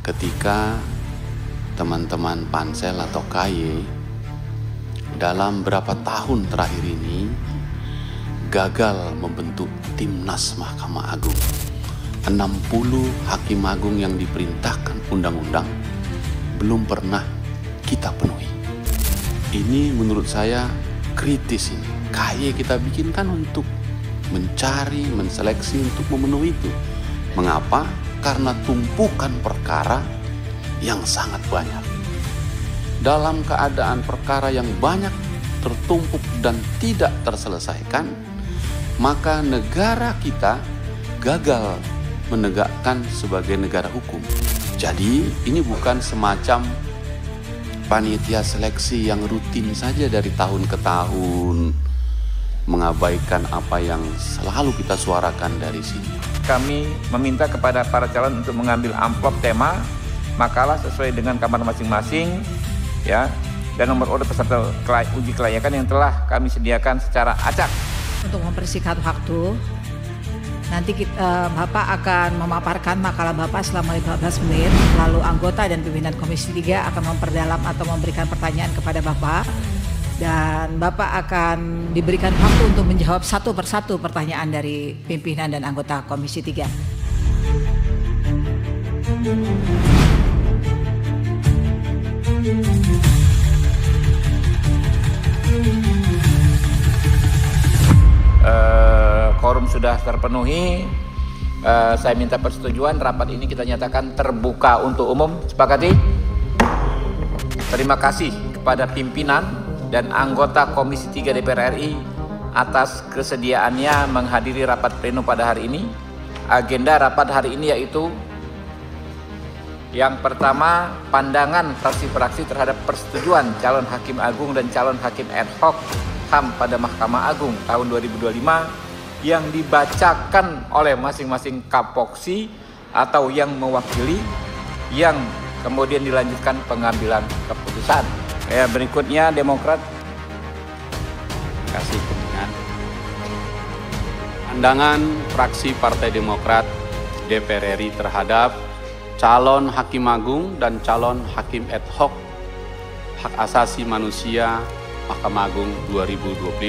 ketika teman-teman Pansel atau KY dalam berapa tahun terakhir ini gagal membentuk Timnas Mahkamah Agung. 60 hakim agung yang diperintahkan undang-undang belum pernah kita penuhi. Ini menurut saya kritis ini. KY kita bikinkan untuk mencari, menseleksi untuk memenuhi itu. Mengapa? Karena tumpukan perkara yang sangat banyak. Dalam keadaan perkara yang banyak tertumpuk dan tidak terselesaikan, maka negara kita gagal menegakkan sebagai negara hukum. Jadi ini bukan semacam panitia seleksi yang rutin saja dari tahun ke tahun, mengabaikan apa yang selalu kita suarakan dari sini. Kami meminta kepada para calon untuk mengambil amplop tema makalah sesuai dengan kamar masing-masing, ya, dan nomor urut peserta uji kelayakan yang telah kami sediakan secara acak. Untuk mempersingkat waktu, nanti Bapak akan memaparkan makalah Bapak selama 15 menit, lalu anggota dan pimpinan Komisi 3 akan memperdalam atau memberikan pertanyaan kepada Bapak, dan Bapak akan diberikan waktu untuk menjawab satu persatu pertanyaan dari pimpinan dan anggota Komisi 3. Quorum sudah terpenuhi. Saya minta persetujuan rapat ini kita nyatakan terbuka untuk umum. Sepakati? Terima kasih kepada pimpinan dan anggota Komisi 3 DPR RI atas kesediaannya menghadiri rapat pleno pada hari ini. Agenda rapat hari ini yaitu yang pertama, pandangan fraksi-fraksi terhadap persetujuan calon hakim agung dan calon hakim ad hoc HAM pada Mahkamah Agung tahun 2025 yang dibacakan oleh masing-masing kapoksi atau yang mewakili, yang kemudian dilanjutkan pengambilan keputusan. Berikutnya Demokrat. Terima kasih pimpinan. Pandangan fraksi Partai Demokrat DPR RI terhadap calon hakim agung dan calon hakim ad hoc hak asasi manusia Mahkamah Agung 2025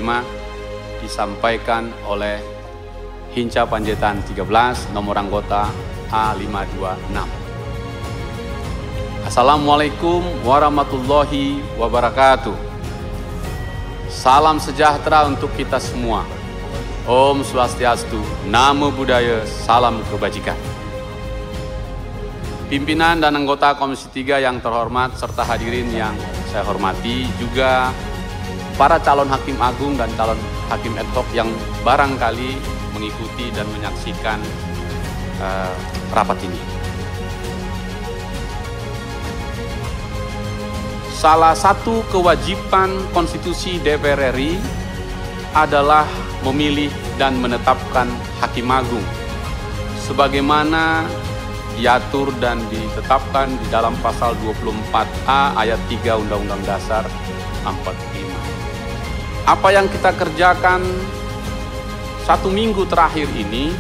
disampaikan oleh Hinca Panjaitan 13, nomor anggota A526. Assalamualaikum warahmatullahi wabarakatuh. Salam sejahtera untuk kita semua. Om Swastiastu, Namo Buddhaya, salam kebajikan. Pimpinan dan anggota Komisi 3 yang terhormat serta hadirin yang saya hormati, juga para calon hakim agung dan calon hakim ad hoc yang barangkali mengikuti dan menyaksikan rapat ini. Salah satu kewajiban konstitusi DPR RI adalah memilih dan menetapkan hakim agung sebagaimana diatur dan ditetapkan di dalam pasal 24A ayat 3 Undang-Undang Dasar 45. Apa yang kita kerjakan 1 minggu terakhir ini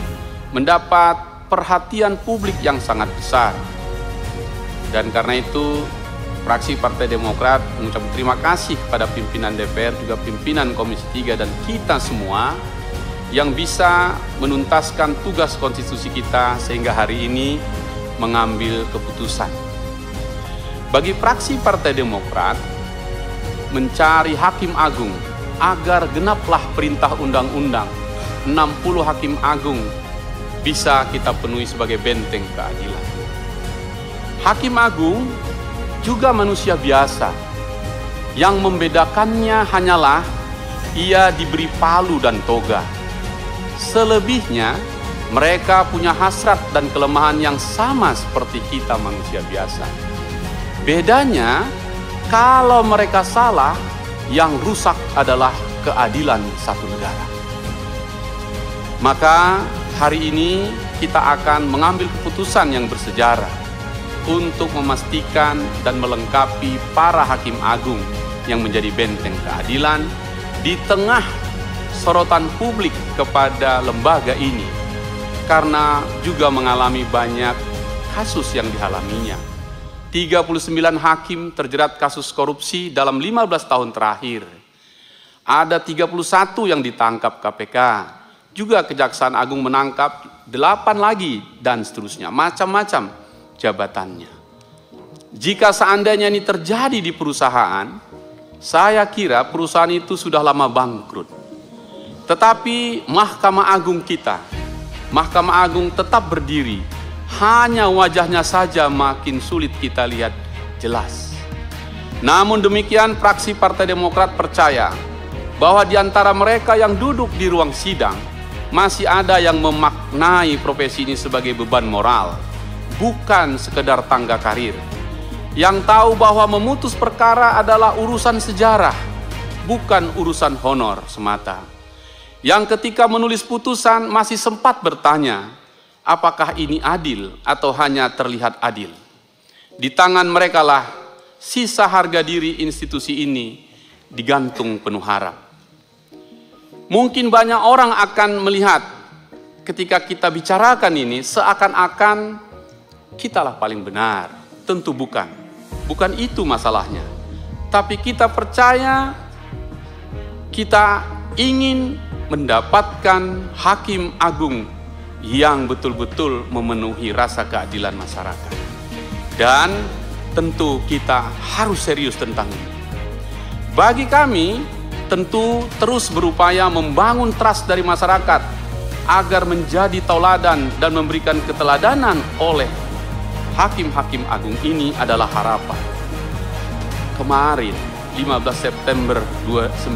mendapat perhatian publik yang sangat besar. Dan karena itu, fraksi Partai Demokrat mengucapkan terima kasih kepada pimpinan DPR, juga pimpinan Komisi 3 dan kita semua yang bisa menuntaskan tugas konstitusi kita sehingga hari ini mengambil keputusan. Bagi fraksi Partai Demokrat, mencari hakim agung agar genaplah perintah undang-undang 60 hakim agung bisa kita penuhi sebagai benteng keadilan. Hakim agung juga manusia biasa. Yang membedakannya hanyalah ia diberi palu dan toga. Selebihnya mereka punya hasrat dan kelemahan yang sama seperti kita manusia biasa. Bedanya, kalau mereka salah, yang rusak adalah keadilan satu negara. Maka hari ini kita akan mengambil keputusan yang bersejarah untuk memastikan dan melengkapi para hakim agung yang menjadi benteng keadilan di tengah sorotan publik kepada lembaga ini, karena juga mengalami banyak kasus yang dialaminya. 39 hakim terjerat kasus korupsi dalam 15 tahun terakhir. Ada 31 yang ditangkap KPK. Juga Kejaksaan Agung menangkap 8 lagi dan seterusnya. Macam-macam jabatannya. Jika seandainya ini terjadi di perusahaan, saya kira perusahaan itu sudah lama bangkrut. Tetapi Mahkamah Agung kita, Mahkamah Agung tetap berdiri. Hanya wajahnya saja makin sulit kita lihat jelas. Namun demikian, fraksi Partai Demokrat percaya bahwa di antara mereka yang duduk di ruang sidang, masih ada yang memaknai profesi ini sebagai beban moral, bukan sekedar tangga karir. Yang tahu bahwa memutus perkara adalah urusan sejarah, bukan urusan honor semata. Yang ketika menulis putusan masih sempat bertanya, apakah ini adil atau hanya terlihat adil? Di tangan mereka lah sisa harga diri institusi ini digantung penuh harap. Mungkin banyak orang akan melihat ketika kita bicarakan ini seakan-akan kitalah paling benar. Tentu bukan. Bukan itu masalahnya. Tapi kita percaya, kita ingin mendapatkan hakim agung yang betul-betul memenuhi rasa keadilan masyarakat. Dan tentu kita harus serius tentang ini. Bagi kami, tentu terus berupaya membangun trust dari masyarakat agar menjadi tauladan dan memberikan keteladanan oleh hakim-hakim agung ini adalah harapan. Kemarin, 15 September 2025,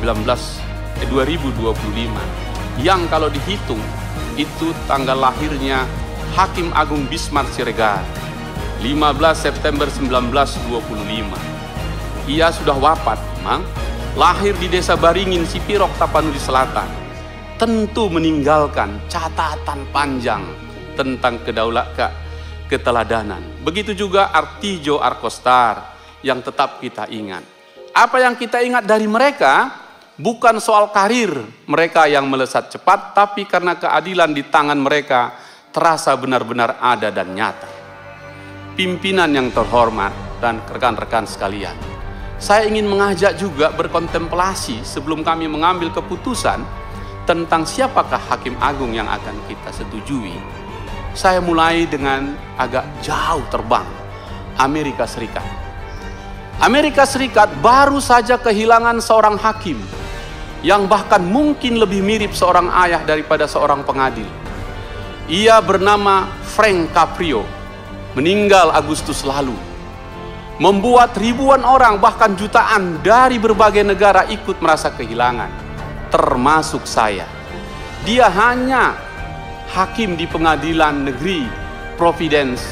yang kalau dihitung, itu tanggal lahirnya Hakim Agung Bismar Siregar, 15 September 1925. Ia sudah wafat, memang, lahir di Desa Baringin, Sipirok, Tapanuli Selatan. Tentu meninggalkan catatan panjang tentang keteladanan. Begitu juga Artijo Arkostar yang tetap kita ingat. Apa yang kita ingat dari mereka bukan soal karir mereka yang melesat cepat, tapi karena keadilan di tangan mereka terasa benar-benar ada dan nyata. Pimpinan yang terhormat dan rekan-rekan sekalian, saya ingin mengajak juga berkontemplasi sebelum kami mengambil keputusan tentang siapakah hakim agung yang akan kita setujui. Saya mulai dengan agak jauh terbang, Amerika Serikat. Amerika Serikat baru saja kehilangan seorang hakim yang bahkan mungkin lebih mirip seorang ayah daripada seorang pengadil. Ia bernama Frank Caprio, meninggal Agustus lalu. Membuat ribuan orang, bahkan jutaan dari berbagai negara ikut merasa kehilangan, termasuk saya. Dia hanya hakim di pengadilan negeri Providence,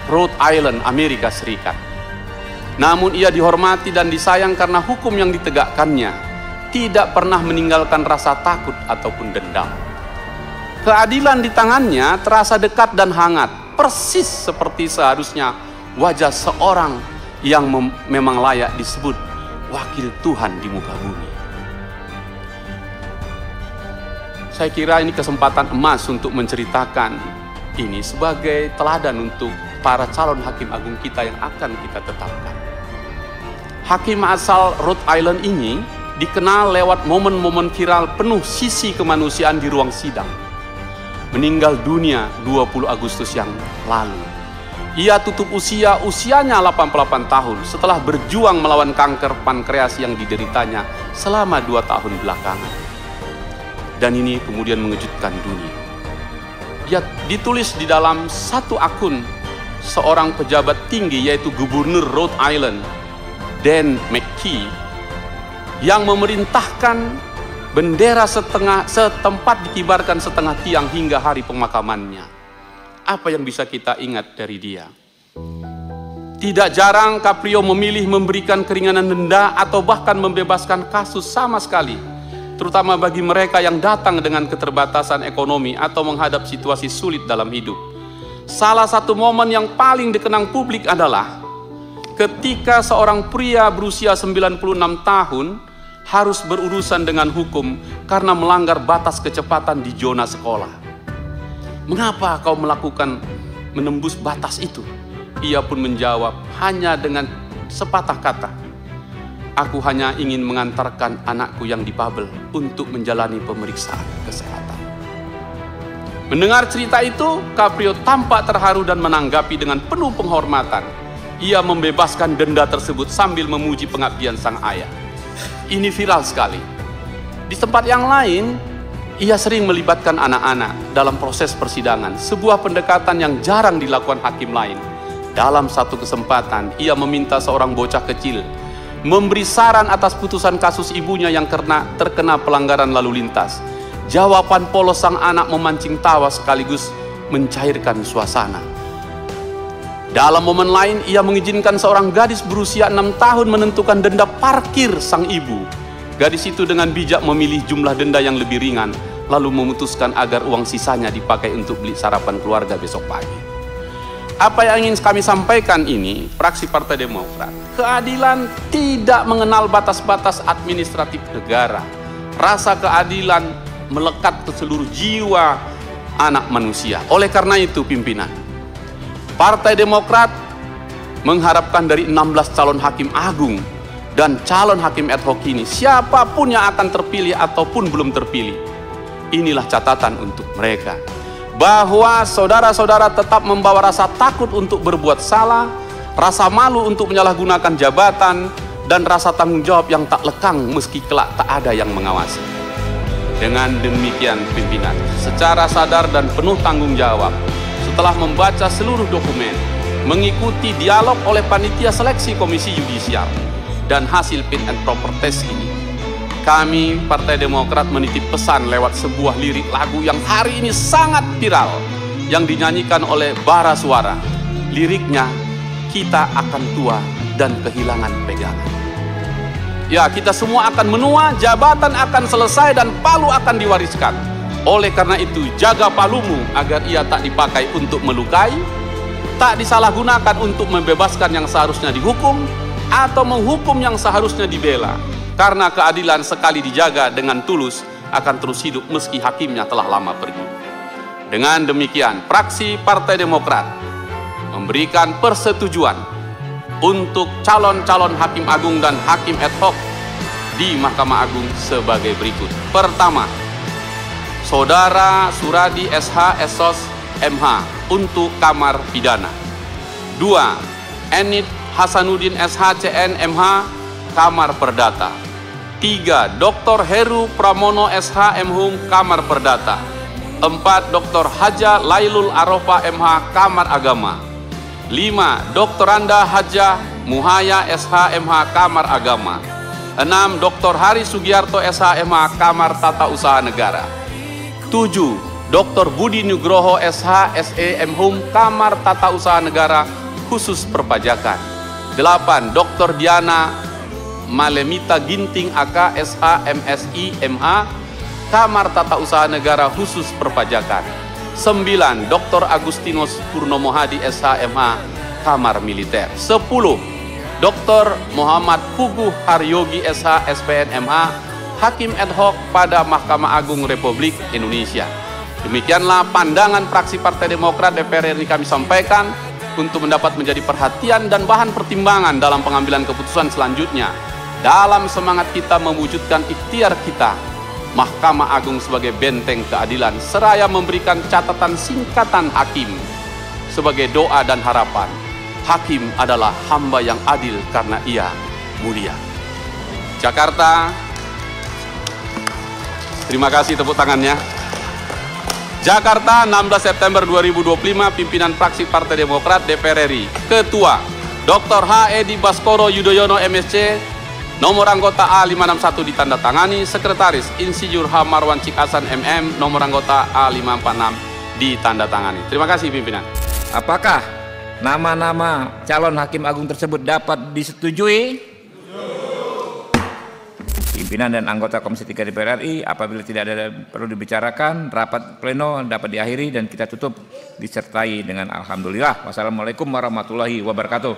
Rhode Island, Amerika Serikat. Namun ia dihormati dan disayang karena hukum yang ditegakkannya tidak pernah meninggalkan rasa takut ataupun dendam. Keadilan di tangannya terasa dekat dan hangat, persis seperti seharusnya wajah seorang yang memang layak disebut wakil Tuhan di muka bumi. Saya kira ini kesempatan emas untuk menceritakan ini sebagai teladan untuk para calon hakim agung kita yang akan kita tetapkan. Hakim asal Rhode Island ini dikenal lewat momen-momen viral penuh sisi kemanusiaan di ruang sidang. Meninggal dunia 20 Agustus yang lalu. Ia tutup usianya 88 tahun setelah berjuang melawan kanker pankreas yang dideritanya selama 2 tahun belakangan. Dan ini kemudian mengejutkan dunia. Dia ditulis di dalam satu akun seorang pejabat tinggi, yaitu Gubernur Rhode Island, Dan McKee, yang memerintahkan bendera setempat dikibarkan setengah tiang hingga hari pemakamannya. Apa yang bisa kita ingat dari dia? Tidak jarang Caprio memilih memberikan keringanan denda atau bahkan membebaskan kasus sama sekali, terutama bagi mereka yang datang dengan keterbatasan ekonomi atau menghadap situasi sulit dalam hidup. Salah satu momen yang paling dikenang publik adalah ketika seorang pria berusia 96 tahun harus berurusan dengan hukum karena melanggar batas kecepatan di zona sekolah. Mengapa kau melakukan menembus batas itu. Ia pun menjawab hanya dengan sepatah kata, "Aku hanya ingin mengantarkan anakku yang difabel untuk menjalani pemeriksaan kesehatan." Mendengar cerita itu, Caprio tampak terharu dan menanggapi dengan penuh penghormatan. Ia membebaskan denda tersebut sambil memuji pengabdian sang ayah. Ini viral sekali. Di tempat yang lain, ia sering melibatkan anak-anak dalam proses persidangan, sebuah pendekatan yang jarang dilakukan hakim lain. Dalam satu kesempatan, ia meminta seorang bocah kecil memberi saran atas putusan kasus ibunya yang terkena pelanggaran lalu lintas. Jawaban polos sang anak memancing tawa sekaligus mencairkan suasana. Dalam momen lain, ia mengizinkan seorang gadis berusia 6 tahun menentukan denda parkir sang ibu. Gadis itu dengan bijak memilih jumlah denda yang lebih ringan, lalu memutuskan agar uang sisanya dipakai untuk beli sarapan keluarga besok pagi. Apa yang ingin kami sampaikan ini, fraksi Partai Demokrat, keadilan tidak mengenal batas-batas administratif negara. Rasa keadilan melekat ke seluruh jiwa anak manusia. Oleh karena itu, pimpinan Partai Demokrat mengharapkan dari 16 calon hakim agung dan calon hakim ad hoc ini, siapapun yang akan terpilih ataupun belum terpilih, inilah catatan untuk mereka, bahwa saudara-saudara tetap membawa rasa takut untuk berbuat salah, rasa malu untuk menyalahgunakan jabatan, dan rasa tanggung jawab yang tak lekang meski kelak tak ada yang mengawasi. Dengan demikian, pimpinan secara sadar dan penuh tanggung jawab, setelah membaca seluruh dokumen, mengikuti dialog oleh panitia seleksi Komisi Yudisial, dan hasil fit and proper test ini, kami Partai Demokrat menitip pesan lewat sebuah lirik lagu yang hari ini sangat viral, yang dinyanyikan oleh Bara Suara. Liriknya, "Kita akan tua dan kehilangan pegangan." Ya, kita semua akan menua, jabatan akan selesai, dan palu akan diwariskan. Oleh karena itu, jaga palumu agar ia tak dipakai untuk melukai, tak disalahgunakan untuk membebaskan yang seharusnya dihukum, atau menghukum yang seharusnya dibela. Karena keadilan sekali dijaga dengan tulus akan terus hidup meski hakimnya telah lama pergi. Dengan demikian, fraksi Partai Demokrat memberikan persetujuan untuk calon-calon hakim agung dan hakim ad hoc di Mahkamah Agung sebagai berikut. Pertama, Saudara Suradi SH Esos MH untuk Kamar Pidana. 2. Enid Hasanuddin SH CN MH Kamar Perdata. 3. Dr. Heru Pramono SH MHum Kamar Perdata. 4. Dr. Haja Lailul Arofa MH Kamar Agama. 5. Dr. Anda Haja Muhaya SH MH Kamar Agama. 6. Dr. Hari Sugiarto SH MH Kamar Tata Usaha Negara. 7. Dr. Budi Nugroho SH SE MHum Kamar Tata Usaha Negara khusus perpajakan. 8. Dr. Diana Malemita Ginting AK SH MSI MH Kamar Tata Usaha Negara khusus perpajakan. 9. Dr. Agustinus Purnomo Hadi SH MH Kamar Militer. 10. Dr. Muhammad Puguh Haryogi SH SPN MH Hakim ad hoc pada Mahkamah Agung Republik Indonesia. Demikianlah pandangan fraksi Partai Demokrat DPR RI kami sampaikan untuk mendapat menjadi perhatian dan bahan pertimbangan dalam pengambilan keputusan selanjutnya, dalam semangat kita mewujudkan ikhtiar kita Mahkamah Agung sebagai benteng keadilan, seraya memberikan catatan singkatan hakim sebagai doa dan harapan. Hakim adalah hamba yang adil karena ia mulia. Jakarta, terima kasih tepuk tangannya. Jakarta, 16 September 2025, pimpinan fraksi Partai Demokrat DPR RI. Ketua, Dr. H. Edi Baskoro Yudhoyono MSc, nomor anggota A561 ditandatangani. Sekretaris, Insinyur H. Marwan Cikasan MM, nomor anggota A546 ditandatangani. Terima kasih pimpinan. Apakah nama-nama calon hakim agung tersebut dapat disetujui? Pimpinan dan anggota Komisi 3 DPR RI, apabila tidak ada perlu dibicarakan, rapat pleno dapat diakhiri dan kita tutup disertai dengan alhamdulillah. Wassalamualaikum warahmatullahi wabarakatuh.